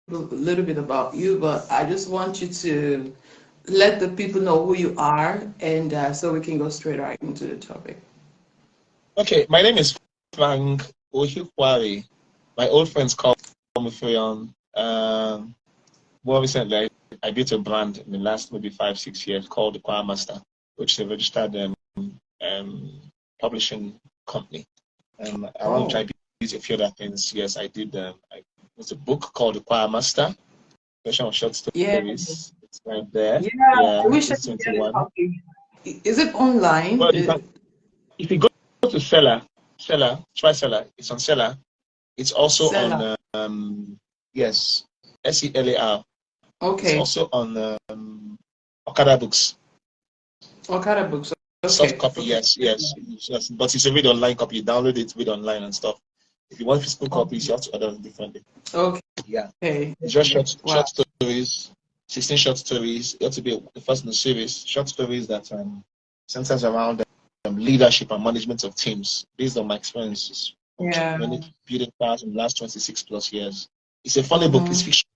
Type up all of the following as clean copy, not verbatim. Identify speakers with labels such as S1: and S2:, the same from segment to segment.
S1: little bit about you, but I just want you to let the people know who you are, and so we can go straight right into the topic.
S2: Okay, my name is Frank Ohikwari. My old friends call me Freon. More recently, I built a brand in the last maybe 5, 6 years called the Choir Master, which is a registered um, publishing company. I want to try
S1: Oh,
S2: to use a few other things. Yes, I did. It's a book called the Choir Master, collection of short
S1: yeah,
S2: stories. It's right there.
S1: yeah. I
S2: Yeah,
S1: wish I could get a
S2: 2021.
S1: copy. Is it online?
S2: Well, you can if you go to Seller, try Seller. It's on Seller. It's also
S1: Seller.
S2: on yes, Selar. It's
S1: Okay.
S2: also on Okada Books.
S1: Okada books.
S2: Soft
S1: Okay.
S2: copy,
S1: Okay.
S2: yes. But it's a read online copy. You download it, read online and stuff. If you want physical copies, you have to order them differently.
S1: Okay.
S2: Yeah.
S1: Okay.
S2: It's just
S1: Wow.
S2: short stories, 16 short stories. It ought to be the first in the series. Short stories that centers around leadership and management of teams based on my experiences of
S1: Yeah.
S2: many building powers in the last 26 plus years. It's a funny book. It's
S1: Mm-hmm.
S2: fiction.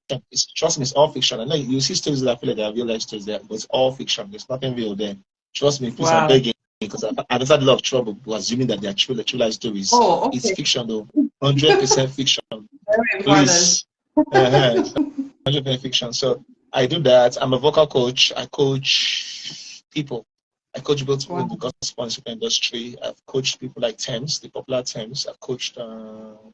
S2: Trust me, it's all fiction. I know you see stories that I feel like they are real life stories there, but it's all fiction. There's nothing real there. Trust me, please, I'm
S1: Wow.
S2: begging because I've had a lot of trouble assuming that they are true life stories.
S1: Oh,
S2: It's
S1: okay.
S2: fiction though, 100% fiction.
S1: Very important.
S2: Please, uh 100% fiction. So I do that. I'm a vocal coach. I coach people. I coach both people in
S1: Wow.
S2: the gospel and super industry. I've coached people like Thames, the popular Thames. I've coached Awaje,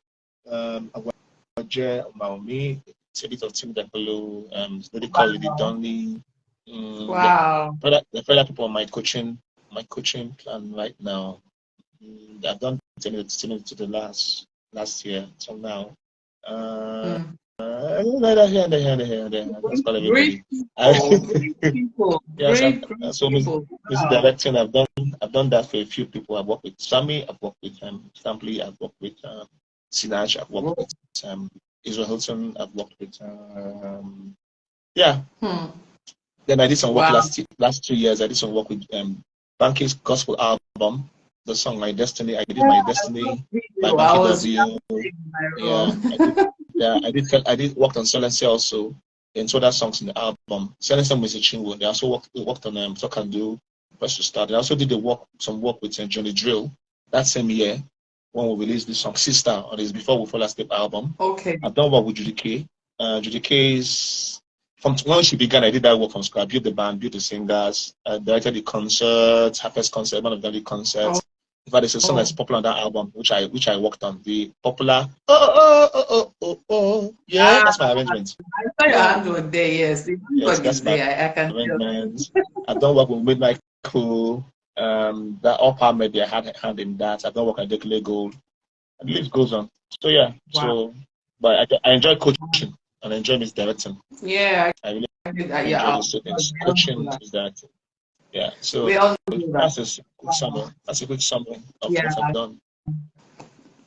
S2: Maomi, it's a bit of Tim Below, what they call Lady
S1: Wow.
S2: Donley.
S1: Wow.
S2: The further people on my coaching plan right now. I've done 10 minutes to the last year till now. Uh,
S1: Mm.
S2: here and there, here and there, here and there. I just call
S1: Great
S2: everybody.
S1: people. Great people.
S2: Yes,
S1: Great
S2: so
S1: people.
S2: music
S1: Wow.
S2: directing. I've done that for a few people. I've worked with Sammy. I've worked with Stamply. I've worked with Sinach. I've worked
S1: Whoa.
S2: with Israel Hilton. I've worked with yeah.
S1: Hmm.
S2: Then I did some work
S1: Wow.
S2: last 2 years. I did some work with Banky's gospel album, the song My Destiny. I did
S1: Yeah,
S2: My
S1: I saw
S2: Destiny
S1: the
S2: by
S1: video.
S2: Banky
S1: I
S2: W.
S1: was in my
S2: Yeah, I did.
S1: room.
S2: Yeah, I did worked on Silencer also, and two other songs in the album. Silencer was a chingo. They also worked on Talk and Do, Press to Start. I also did some work with Johnny Drill that same year when we released the song Sister on his Before We Fall Asleep album.
S1: Okay.
S2: I've done work with Judy K. Judy K's from when she began, I did that work from scratch. Built the band, built the singers, directed the concerts, her first concert, one of the
S1: Oh,
S2: concerts. In fact, there's a song that's
S1: oh.
S2: popular on that album, which I worked on. The popular yeah,
S1: Ah,
S2: that's my arrangement.
S1: I saw your
S2: Yeah,
S1: handwork there. Yes, the
S2: yes,
S1: handwork
S2: that's
S1: is
S2: my
S1: there. I can tell.
S2: arrangement. I've done work with Midnight Crew. That all power media had a hand in that. I've done work at Declare Gold. And the list goes on. So yeah,
S1: Wow.
S2: but I enjoy coaching and I enjoy misdirecting.
S1: Yeah,
S2: I really
S1: I did that. Yeah,
S2: enjoy those two things.
S1: we all know
S2: Coaching
S1: that.
S2: is that. Yeah.
S1: We
S2: So
S1: all know that.
S2: that's a quick summary. That's a quick summary of
S1: Yeah.
S2: what I've done.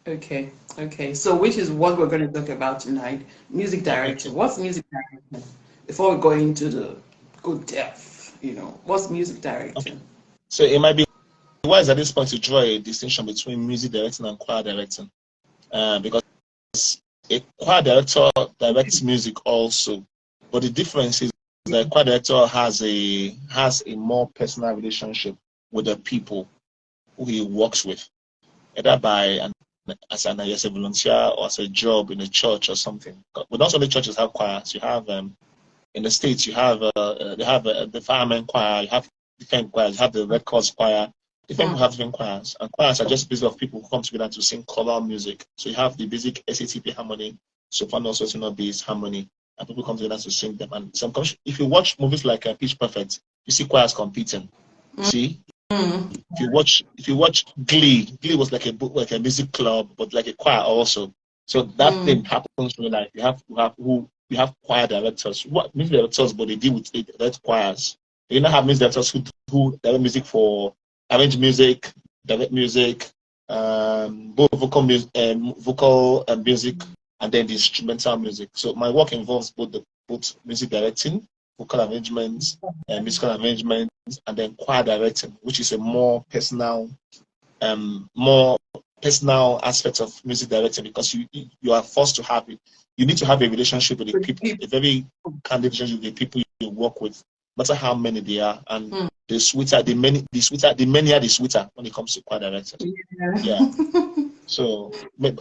S1: Okay. Okay. So, which is what we're going to talk about tonight? Music
S2: Okay.
S1: directing. What's music directing? Before we go into the good depth, what's music
S2: Okay.
S1: directing?
S2: So it might be wise at this point to draw a distinction between music directing and choir directing, because a choir director directs music also, but the difference is that a choir director has a more personal relationship with the people who he works with, either as a volunteer or as a job in a church or something. But not only churches have choirs. You have in the states you have they have the fireman choir. You have different choirs. You have the Red Cross choir. Different people
S1: Hmm.
S2: have different choirs, and choirs are just busy of people who come together to sing choral music. So you have the basic SATP harmony, soprano, soprano, bass harmony, and people come together to sing them. And if you watch movies like Pitch Perfect, you see choirs competing. You see,
S1: Hmm.
S2: if you watch Glee was like a book, like a music club, but like a choir also. So that
S1: Hmm.
S2: thing happens in life. You have choir directors. What music directors, but they deal with the direct choirs. You now have music directors who direct music for arrange music, direct music, both vocal music, and then the instrumental music. So my work involves both music directing, vocal arrangements, musical arrangements, and then choir directing, which is a more personal, more personal aspect of music directing because you are forced to have it. You need to have a relationship with the people, a very candid relationship with the people you work with, no matter how many they are, and the sweeter, the many are the sweeter when it comes to choir directing. Yeah. So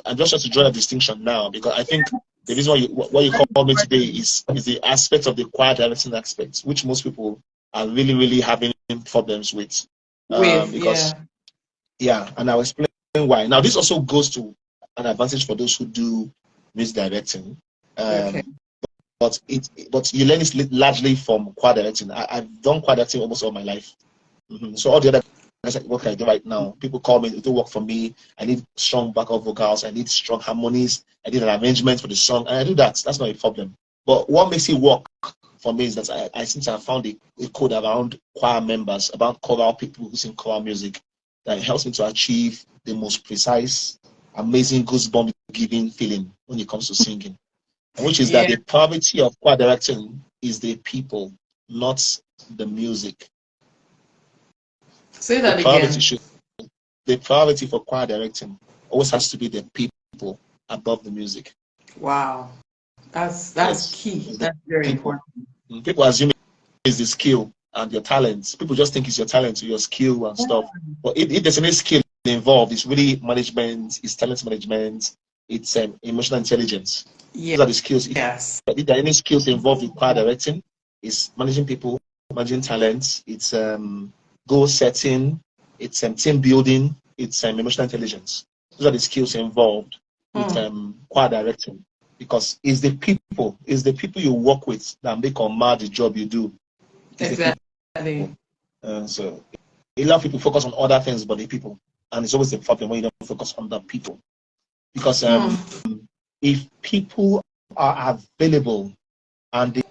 S2: I just have to draw a distinction now because I think the reason why you call me today is the aspect of the choir directing aspect, which most people are really having problems with. Because and I'll explain why. Now this also goes to an advantage for those who do music directing. But you learn it largely from choir directing. I've done choir directing almost all my life. So all the other what I do right now, people call me, it work for me. I need strong backup vocals, I need strong harmonies, I need an arrangement for the song, and I do that. That's not a problem. But what makes it work for me is that I since I found a code around choir members, about choral people who sing choral music, that helps me to achieve the most precise, amazing goosebump giving feeling when it comes to singing. Which is that the priority of choir directing is the people, not the music.
S1: Say that again.
S2: The priority for choir directing always has to be the people above the music.
S1: Wow. That's key. That's very important.
S2: People assume it's the skill and your talents. People just think it's your talent or your skill and stuff. But if there's any skill involved, it's really management, it's talent management, it's emotional intelligence. Those are the skills.
S1: Yes.
S2: If there are any skills involved with choir directing, it's managing people, managing talents, it's goal setting, it's team building, it's emotional intelligence. Those are the skills involved with choir directing, because it's the people you work with that make or mar the job you do.
S1: Exactly.
S2: So a lot of people focus on other things but the people, and it's always a problem when you don't focus on the people, because if people are available and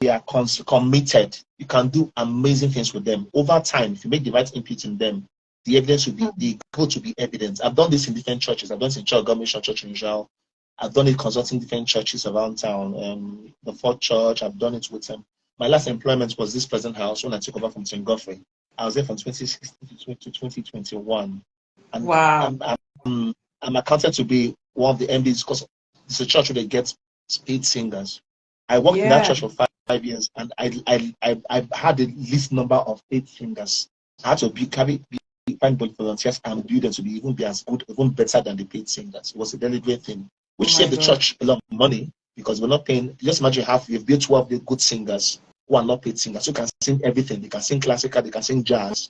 S2: they are committed, you can do amazing things with them. Over time, if you make the right input in them, the evidence will be, the growth will be evident. I've done this in different churches. I've done it in Government Church in Israel. I've done it consulting different churches around town. The Fourth Church, I've done it with them. My last employment was this present house when I took over from St. Godfrey. I was there from 2016 to 2021. And
S1: wow.
S2: I'm accounted to be one of the MDs because it's a church where they get paid singers. I worked in that church for 5 years, and I had the least number of paid singers. I had to find volunteers and build them to be as good, even better than the paid singers. It was a deliberate thing, which saved the church a lot of money because we're not paying. Just imagine you've built 12 good singers who are not paid singers, who can sing everything. They can sing classical, they can sing jazz.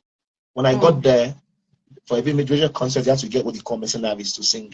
S2: When I got there, for every major concert, you have to get what they call mercenaries to sing.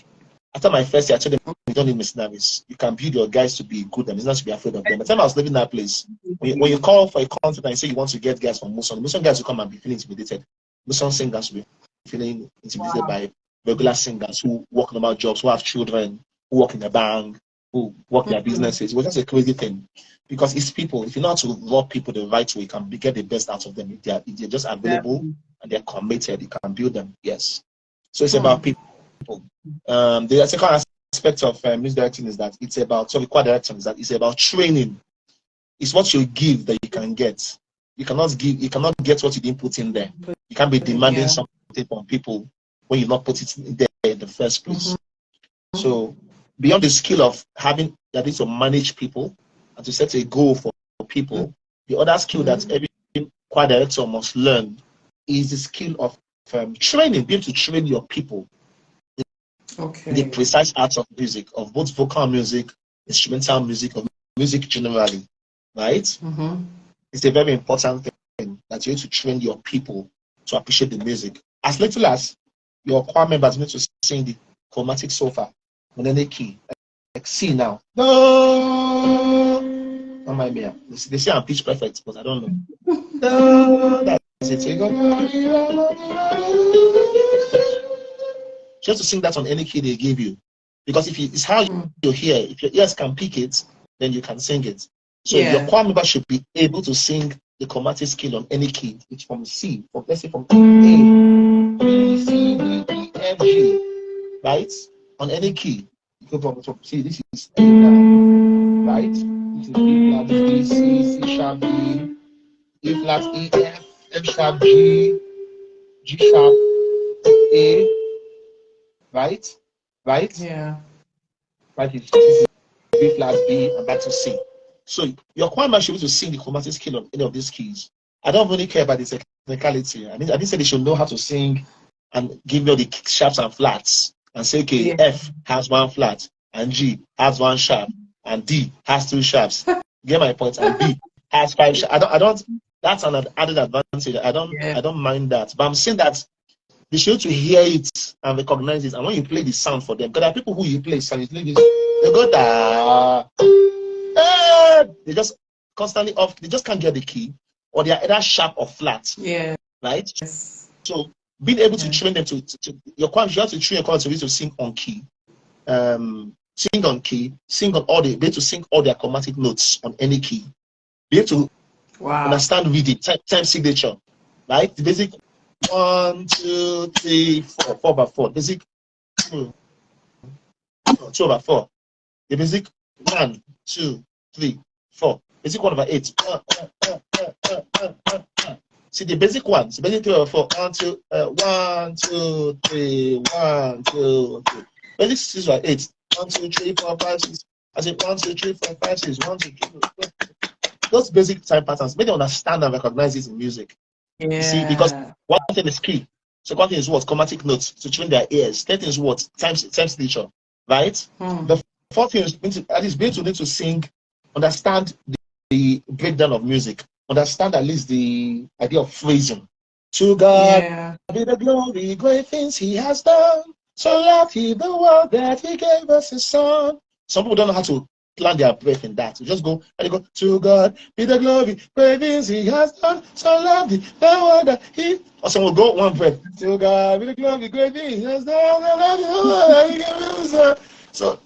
S2: After my first year, I told them, you don't need mercenaries. You can build your guys to be good and not to be afraid of them. By the time I was leaving that place, when you call for a concert and you say you want to get guys from Muson, the Muson guys will come and be feeling intimidated. Muson singers will be feeling intimidated by regular singers who work normal jobs, who have children, who work in a bank, who work their businesses. It was just a crazy thing. Because it's people. If you know how to rub people the right way, you can get the best out of them. If they're just available and they're committed, you can build them. Yes. So it's about people. The second aspect of music directing is that it's about, choir directing is that it's about training. It's what you give that you can get. You cannot get what you didn't put in there. You can't be demanding something from people when you not put it in there in the first place. So beyond the skill of having that is to manage people and to set a goal for people, the other skill that every choir director must learn is the skill of training, being able to train your people. The precise arts of music, of both vocal music, instrumental music, of music generally, right? It's a very important thing that you need to train your people to appreciate the music. As little as your choir members need to sing the chromatic sofa on any key, like C now. No, don't mind me. They say I'm pitch perfect, but I don't know. No, that's it. So you just to sing that on any key they give you, because it's how you hear. If your ears can pick it, then you can sing it. So your choir member should be able to sing the chromatic scale on any key. It's from C, let's say from A, B, C, D, E, F, G, right? On any key. You go from C. This is A now, right? This is B flat, this is B, C sharp, B, E flat, E, F sharp, G sharp, A. right? Right?
S1: Yeah.
S2: Right? It's B flat, B, and back to C. So your choir man should be able to sing the chromatic scale on any of these keys. I don't really care about the technicality. I didn't say they should know how to sing and give me all the sharps and flats and say, okay,
S1: Yeah.
S2: F has one flat and G has one sharp and D has two sharps. Get my point? And B has five sharps. I don't. That's an added advantage. I
S1: Yeah.
S2: don't mind that. But I'm saying that they should to hear it and recognize it. And when you play the sound for them, because there are people who you play sound, they go da. They just constantly off. They just can't get the key, or they are either sharp or flat.
S1: Yeah.
S2: Right.
S1: Yes.
S2: So being able to train them to your choir, you have to train your choir to sing on key, sing on key, sing on all the, be able to sing all their chromatic notes on any key, be able to understand reading, time signature, right? The basic 1, 2, 3, 4, 4 by 4, basic 2 over 4, the basic 1, 2, 3, 4, basic 1 over 8. See the basic ones, basic 3 over 4, 1, 2, 1, 2, 3, 1, 2, 3. Basic 6 over 8, 1, 2, 3, 4, 5, 6. I said 1, 2, 3, 4, 5, 6, 1, 2, 3, 4, 5. Those basic time patterns, make them understand and recognize it in music.
S1: Yeah.
S2: You see, because one thing is key. So one thing is what? Chromatic notes to train their ears. Third thing is what? Time signature, right? The fourth thing is at least be able to need to sing, understand the breakdown of music, understand at least the idea of phrasing. To God be the glory, great things He has done. So lucky the world that He gave us His Son. Some people don't know how to plan their breath in that. You just go and you go, to God be the glory, great things He has done. So lovely the world that He. Or some will go one breath. To God be the glory, great things He has done. So lovely the world that He gave us. So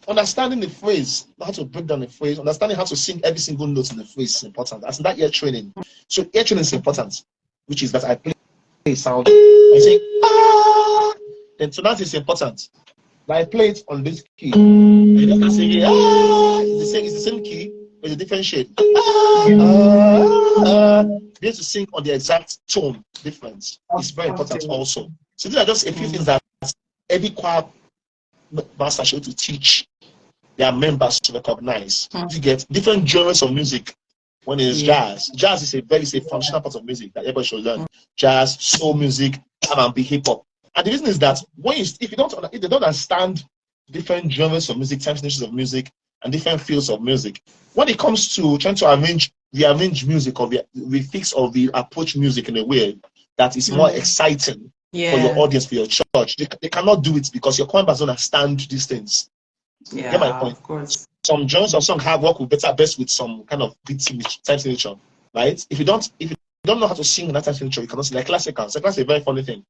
S2: understanding the phrase, how to break down the phrase, understanding how to sing every single note in the phrase is important. That's that ear training. So ear training is important, which is that I play a sound. I say ah. Then tonight is important. I play it on this key. You don't have to sing it. Ah, it's the same key, but it's a different shade. Be able to sing on the exact tone difference. It's very important also. So these are just a few things that every choir master should to teach their members to recognize. You get different genres of music. When it's jazz, jazz is a functional part of music that everybody should learn. Jazz, soul music, R&B, hip hop. And the reason is that if they don't understand different genres of music, time signatures of music, and different fields of music, when it comes to trying to rearrange music or refix or approach music in a way that is more exciting for your audience, for your church, they cannot do it because your choir doesn't understand these things. Get my point?
S1: Of course.
S2: Some genres of song have work best with some kind of beat time signature, right? If you don't know how to sing in that time signature, you cannot sing like classical. So that's a very funny thing.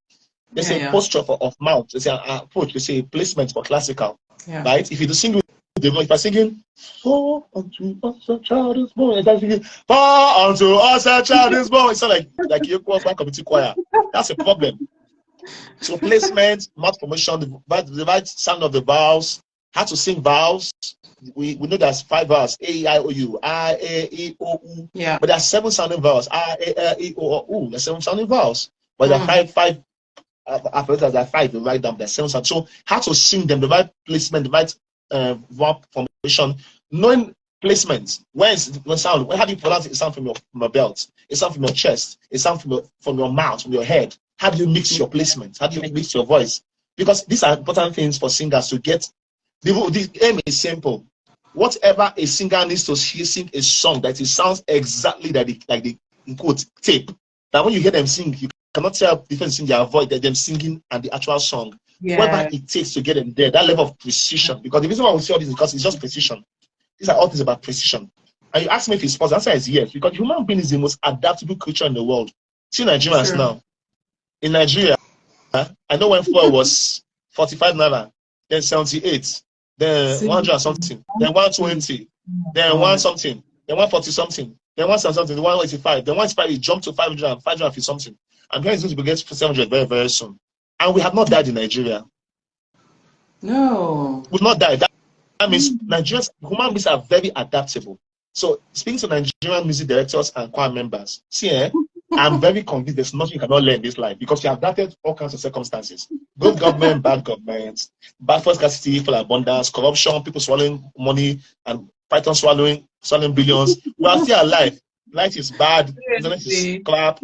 S2: They say posture of mouth. They say approach. They say placement for classical, right? If you do sing with the voice, if I'm singing, "For unto us a child is born," if I'm singing, "For unto us a child is born," it's not like you go back committee choir. That's a problem. So placement, mouth formation, the right sound of the vowels, how to sing vowels. We know there's 5 vowels: A, E, I, O, U, I, A, E, O, U.
S1: Yeah.
S2: But there are 7 sounding vowels: I, A, E, O, U. There's 7 sounding vowels, but there are five. Apparatus are 5, you write down the sounds. So how to sing them, the right placement, the right verb formation, knowing placement. When sound, how do you pronounce it? It sound from your belt, it sound from your chest, it sound from your mouth, from your head. How do you mix your placement? How do you mix your voice? Because these are important things for singers to get. The aim is simple. Whatever a singer needs to sing a song that it sounds exactly like the in quote tape. That when you hear them sing, you cannot tell the difference in their voice, them singing and the actual song. Whatever it takes to get them there, that level of precision. Because the reason why we see all this is because it's just precision. These are all things about precision. And you ask me if it's possible, the answer is yes. Because human being is the most adaptable creature in the world. See Nigerians now. In Nigeria, I know when fuel was 45 naira, then 78, then 100 something, then 120, then 1 something, then 140 something, then 1 something, then 185, then 185 it jumped to 500, 550 something. And then it's going to get 700 very, very soon. And we have not died in Nigeria.
S1: No.
S2: We've not died. That means Nigerians, human beings are very adaptable. So speaking to Nigerian music directors and choir members, see, I'm very convinced there's nothing you cannot learn in this life because you have adapted all kinds of circumstances. Good government, bad government, bad for scarcity, full abundance, corruption, people swallowing money, and python swallowing billions. We are still alive. Life is bad, internet is crap.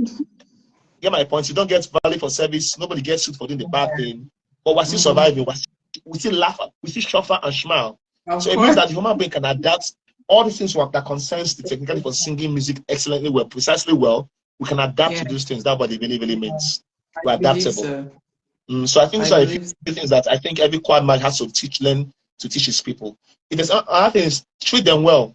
S2: Get my point? You don't get value for service, nobody gets sued for doing the bad thing, but we're still surviving. We still laugh, we still suffer and smile. So it means that the human being can adapt all the things that concerns the technicality for singing music excellently well, precisely well. We can adapt to those things. That's what it really, really means. We're adaptable. So I think so. A few things that I think every choir man has to learn to teach his people. It is another thing is treat them well.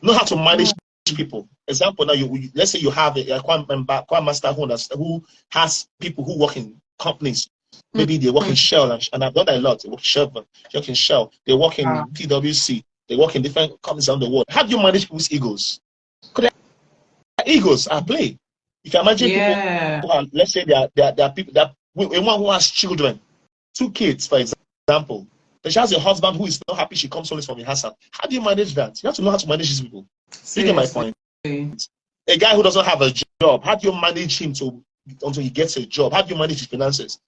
S2: Know how to manage people. Example, now let's say you have a choir master who has people who work in companies. Maybe they work in Shell, and I've done that a lot. They work in Shell, they work in PwC, they work in different companies around the world. How do you manage people's egos? Because their egos are play. If you imagine people who are, let's say they are people that one who has children, 2 kids, for example. Then she has a husband who is not happy she comes home from rehearsal. How do you manage that? You have to know how to manage these people. You get my point? A guy who doesn't have a job, how do you manage him until he gets a job? How do you manage his finances?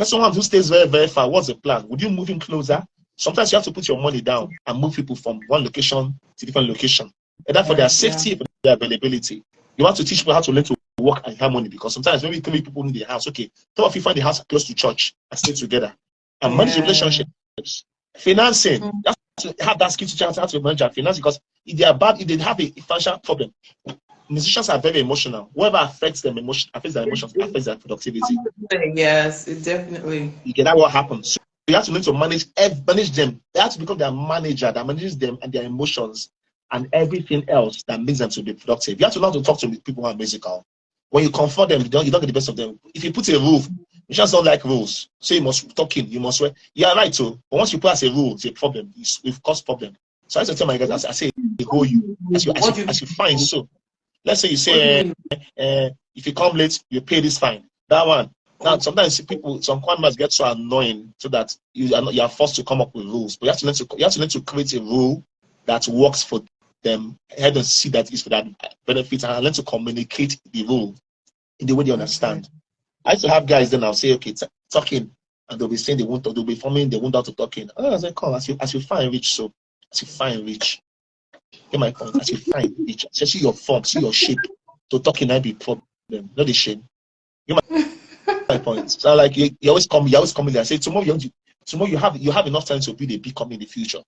S2: Someone who stays very, very far, what's the plan? Would you move him closer? Sometimes you have to put your money down and move people from one location to different location. And that for their safety, for their availability. You want to teach people how to learn to work in harmony, because sometimes maybe 3 people in the house, okay, some of you find the house close to church and stay together and manage relationships. Financing, you have to have that skill to how to manage your finance, because if they are bad, if they have a financial problem, musicians are very emotional. Whoever affects their emotions affects their productivity.
S1: Yes, it definitely.
S2: You get that what happens. So you have to learn to manage them. They have to become their manager that manages them and their emotions and everything else that makes them to be productive. You have to learn to talk to people who are musical. When you comfort them, you don't get the best of them. If you put a rule, musicians don't like rules. So you must talk in, you must swear. Yeah, right. So, but once you put as a rule, it's a problem. It causes problem. So I used to tell my guys, I say, they hold you as you find. So let's say you say, if you come late, you pay this fine. That one. Now, sometimes some choirs get so annoying so that you are forced to come up with rules. But you have to learn to create a rule that works for them. Head and see that is for that benefit, and learn to communicate the rule in the way they understand. I used to have guys then I'll say, okay, talking, and they'll be saying they'll be forming, they won't out to talking. Oh, I say, come as you find rich, so as you find rich. Get my point. As you find rich, see your form, see your shape. To talking might be problem, not the shame. Get my point. So like you always come there. I say tomorrow you have enough time to build a big company in the future.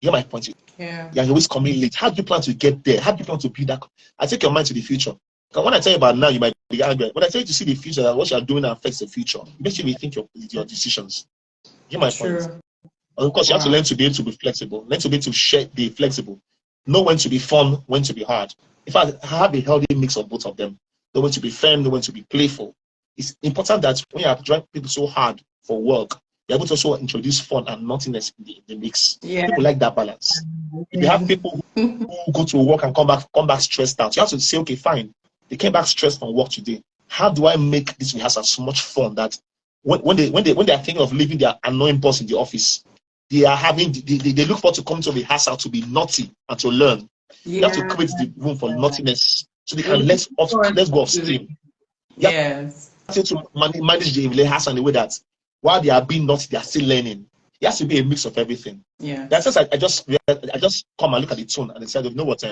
S2: You get my point?
S1: Yeah.
S2: You're always coming late. How do you plan to get there? How do you plan to build that? I take your mind to the future. Because when I tell you about now, you might be angry. When I tell you to see the future, that what you are doing affects the future. It makes you rethink your decisions. You get my point? And of course, you have to learn to be able to be flexible. Learn to be able to be flexible. Know when to be fun, when to be hard. In fact, have a healthy mix of both of them. Know when to be firm, know when to be playful. It's important that when you are driving people so hard for work, you're able to also introduce fun and naughtiness in the mix. Yeah. People like that balance. If you have people who go to work and come back stressed out, you have to say, okay, fine. They came back stressed from work today. How do I make this rehearsal so much fun that when they are thinking of leaving their annoying boss in the office, they look forward to come to rehearsal to be naughty and to learn. You have to create the room for naughtiness so they can let's go off steam.
S1: Yes.
S2: You have to manage the rehearsal in a way that while they are being naughty, they are still learning. It has to be a mix of everything.
S1: Yeah.
S2: That's just I just come and look at the tone and decide, you know what,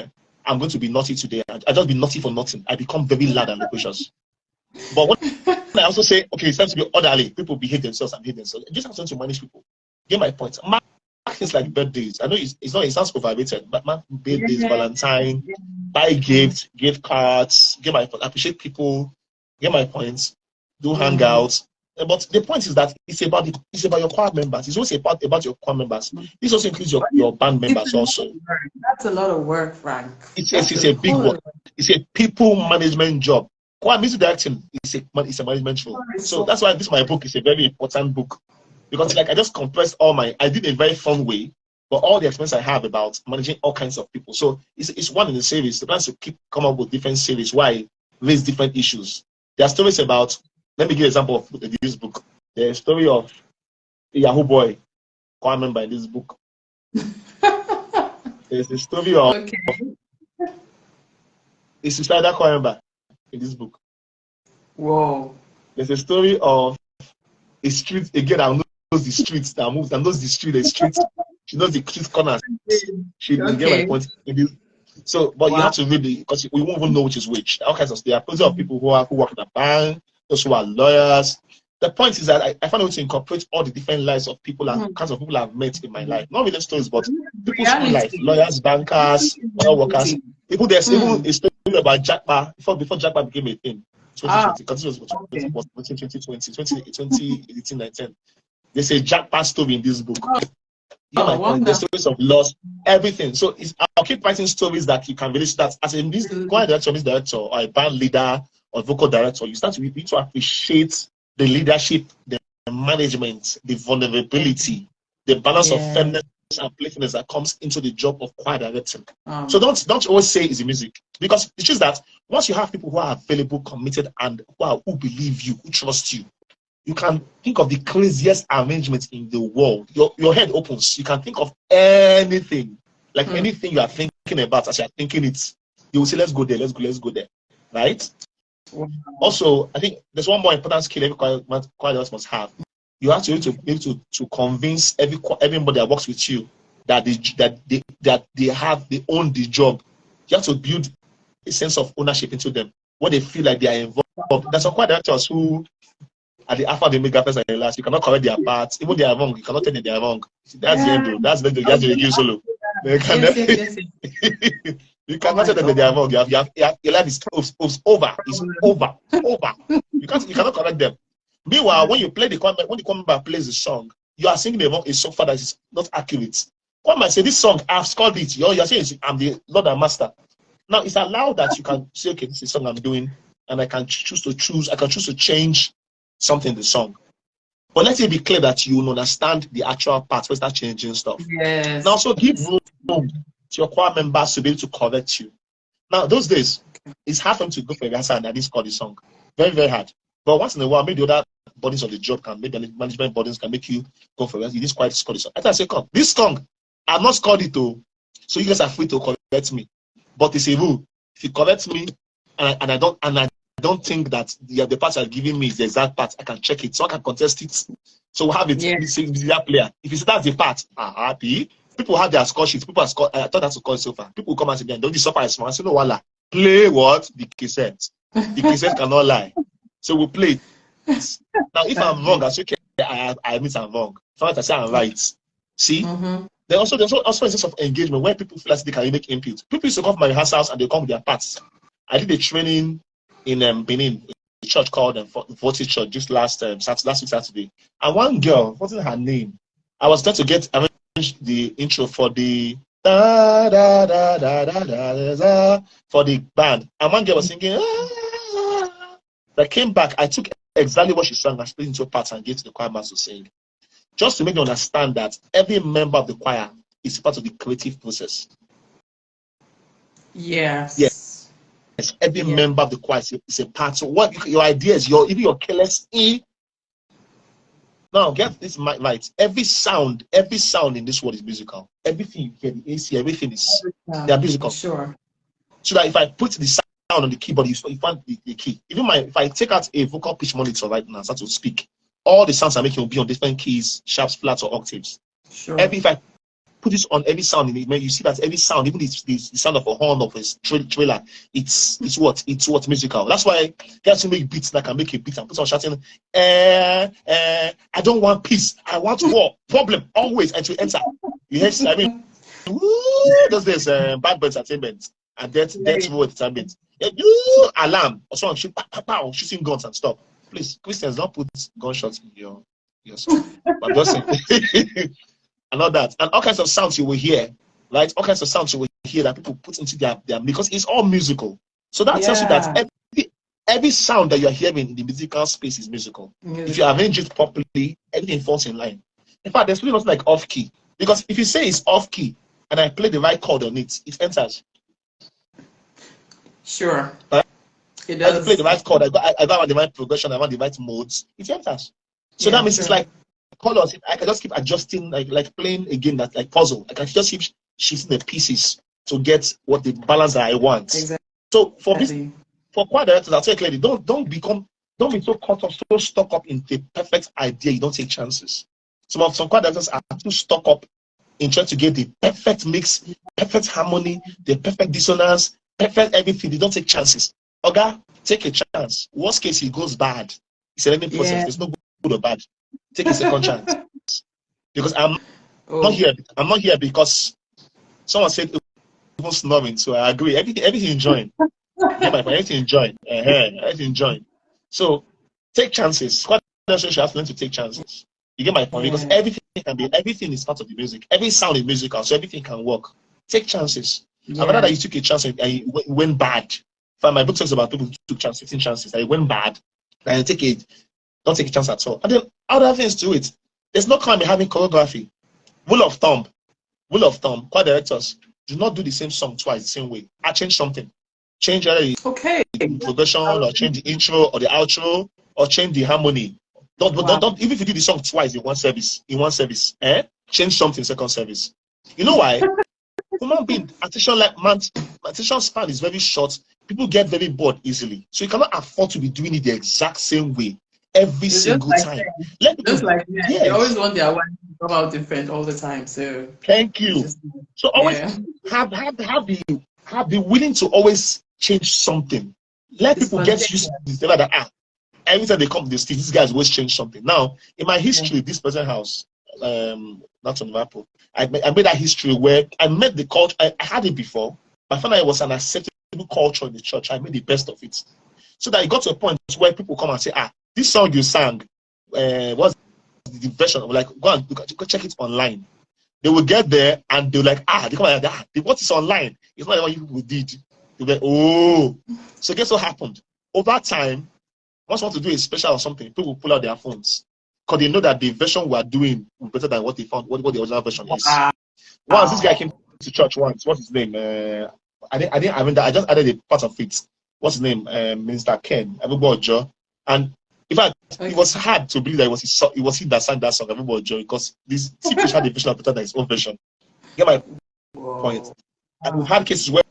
S2: I'm going to be naughty today. I just be naughty for nothing. I become very loud and loquacious. But when I also say, okay, it's time to be orderly, people behave themselves and behave themselves. You just have to manage people. Get my point. Mark things like birthdays. I know it sounds overrated, but mark birthdays, Valentine, buy gifts, gift cards. Get my point. Appreciate people. Get my points. Do hangouts. But the point is that it's about your choir members. It's also about your choir members. This also includes your band members also.
S1: That's a lot of work, Frank.
S2: It's a big work. It's a people management job. Choir music directing is a management role. So that's why my book is a very important book. Because like I just compressed I did a very fun way, but all the experience I have about managing all kinds of people. So it's one in the series. The plan to come up with different series where I raise different issues. There are stories about, let me give an example of this book. There's a story of a Yahoo boy, choir member in this book. There's a story of a suicidal choir member in this book.
S1: Whoa.
S2: There's a story of a street again that knows the streets that moves, that knows the streets. She knows the street corners. She didn't get my
S1: Okay.
S2: point. So, but you
S1: Wow.
S2: have to read because we won't even know which is which. All kinds of there are plenty of people who work in a bank, those who are lawyers. The point is that I found a way to incorporate all the different lives of people and kinds of people I've met in my life. Not really stories, but people's school life, lawyers, bankers, oil workers. People there's even a story about Jackpa before Jackpa became a thing. 2020, because it was 2018, 19. There's a Jackpa story in this book. You get my point. The stories of loss, everything. So I'll keep writing stories that you can really start as a music director, or a band leader, or vocal director. You start to need to appreciate the leadership, the management, the vulnerability, the balance of firmness and playfulness that comes into the job of choir directing. So don't always say it's the music, because it's just that once you have people who are available, committed, and who believe you, who trust you, you can think of the craziest arrangements in the world. Your head opens. You can think of anything, like anything you are thinking about as you are thinking it. You will say, let's go there, let's go there, right? Wow. Also, I think there's one more important skill every choir must have. You have to be able to convince everybody that works with you that they own the job. You have to build a sense of ownership into them, where they feel like they are involved. There's some choir directors who at the alpha, the mega person at the last, you cannot correct their parts. Even they are wrong, you cannot tell them they are wrong. That's the end, though. That's the end. You have to give solo. You cannot tell them that they are wrong. Your life is over. It's over. You cannot correct them. Meanwhile, when the combat plays the song, you are singing a song far that is not accurate. One might say, this song, I've scored it. You're saying I'm the Lord and Master. Now it's allowed that you can say, okay, this is the song I'm doing, and I can choose to change something in the song. But let it be clear that you understand the actual part where start changing stuff.
S1: Yes.
S2: Now also give room to your choir members to be able to correct you. Now those days, it's hard for them to go for a rehearsal and at least score the song. Very, very hard. But once in a while, maybe the other bodies of the job maybe the management bodies can make you go for a rehearsal. You just quite score the song. I say, come, this song, I've not scored it though. So you guys are free to correct me. But it's a rule. If you correct me and I don't think that the part you're giving me is the exact part, I can check it, so I can contest it. So we'll have it. The player. If you say that's the part, happy. People have their score sheets. People have scored. I thought that's a call so far. People come and say, don't the suffer is small. I say, no, wala. Play what? The cassette. The cassette cannot lie. So we'll play. Now, if I'm wrong, I say, okay, I admit I'm wrong. If I say I'm right. See? There's also a sense of engagement where people feel like they can make input. People used to come to my house and they come with their parts. I did a training in Benin, a church called Votive Church, just last week Saturday. And one girl, what's her name? I was trying to arrange the intro for the da da da da da da da for the band. And one girl was singing. I came back, I took exactly what she sang and split into parts and gave to the choir master to sing. Just to make you understand that every member of the choir is part of the creative process. Yes. Every member of the choir is a part. So what your ideas, even your careless now get this right. Every sound in this world is musical. Everything you hear, the AC, everything is they are musical.
S1: Sure.
S2: So that if I put the sound on the keyboard, you find the key. Even if I take out a vocal pitch monitor right now, start to speak, all the sounds I'm making will be on different keys, sharps, flats, or octaves.
S1: Sure.
S2: If I put this on every sound in it, you see that every sound, even the sound of a horn of a trailer, it's what musical. That's why you have to make beats that can make a beat and put on shouting, I don't want peace, I want war, problem, always, and to enter. You hear, I mean, those days, Bad Boy Entertainment and Death Row Entertainment. Alarm, or someone shooting guns and stuff. Please, Christians, don't put gunshots in your song. I'm just saying. And all that. And all kinds of sounds you will hear, right? All kinds of sounds you will hear that people put into their because it's all musical. So that tells you that every sound that you're hearing in the musical space is musical. If you arrange it properly, everything falls in line. In fact, there's really nothing like off key. Because if you say it's off key and I play the right chord on it, it enters.
S1: Sure.
S2: It does. I play the right chord, I got the right progression, I want the right modes, it enters. So that means it's like colors. I can just keep adjusting, like playing a game that's like puzzle. I can just keep shifting the pieces to get what the balance that I want.
S1: Exactly.
S2: So for choir directors, I'll tell you clearly, don't become Don't be so caught up, so stuck up in the perfect idea. You don't take chances. Some choir directors are too stuck up in trying to get the perfect mix, perfect harmony, the perfect dissonance, perfect everything. They don't take chances. Okay, take a chance. Worst case, it goes bad. It's a learning process. There's no good or bad. Take a second chance. Because I'm not here. I'm not here because someone said it was snoring. So I agree. Everything enjoying. Yeah, my friend, everything enjoying. Everything enjoying. So take chances. Squad dancers have to learn to take chances. You get my point? Because everything is part of the music. Every sound is musical, so everything can work. Take chances. I'm rather that you took a chance and it went bad. My book talks about people who took 15 chances and it went bad. And don't take a chance at all. And then other things to it. There's no crime in having choreography. Rule of thumb, choir directors do not do the same song twice the same way. I change something. Change the progression, or change the intro or the outro, or change the harmony. Don't even if you do the song twice in one service, change something second service. You know why? Human being, attention span is very short. People get very bored easily. So you cannot afford to be doing it the exact same way every single time.
S1: They always want their one to come out different all the time. So
S2: thank you. So always be willing to always change something. Let people get used to this. That every time they come to the stage, these guys always change something. Now, in my history, this present house, not on Apple, I made that history where I met the culture. I had it before, but I found out it was an acceptable culture in the church. I made the best of it. So that it got to a point where people come and say, this song you sang, what's the version of, like, go check it online. They will get there and they're like, they come like, what is online? It's not what you people did. They'll be like, oh. So guess what happened? Over time, once you want to do a special or something, people will pull out their phones. Because they know that the version we are doing is better than what they found, what the original version is. Once this guy came to church once, what's his name? I just added a part of it. What's his name? Minister Ken, everybody Joe. And in fact, it was hard to believe that it was he that sang that song, everybody Joe, because this TPH had a version better than his own version. Get my point? And we've had cases where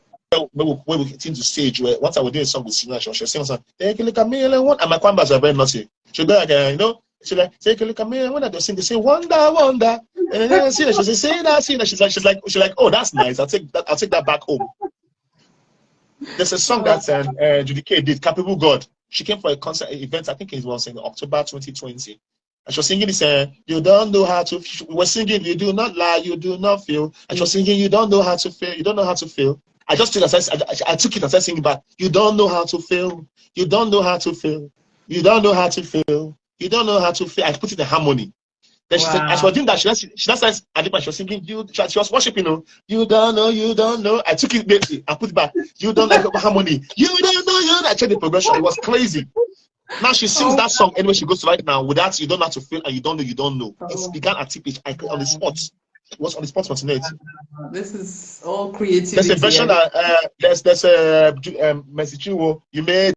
S2: we get into stage where once I was doing a song with Sina, she was saying something, take a look at me, and my quambas are very naughty. She'll go like, she's like, take a look at me, and when I sing, they say, wonder, wonder. And then she says, say that. She's like, oh, that's nice. I'll take that back home. There's a song that Judy K did, Capable God. She came for a concert event, I think it was in October 2020. And she was singing this, you don't know how to, we were singing, you do not lie, you do not feel. And she was singing, you don't know how to feel, you don't know how to feel. I just took it and started singing back, you don't know how to feel, you don't know how to feel, you don't know how to feel, you don't know how to feel. I put it in harmony. Then she said, as she was doing that, she started, she was singing, she was worshiping, you don't know. I took it back, I put it back, you don't know harmony, you don't know, I changed the progression. It was crazy. Now she sings that song anyway she goes to right now without you don't know how to feel and you don't know. It began at TPH on the spot. It was on the spot spontaneity.
S1: This is all creativity.
S2: There's a version that there's a message you made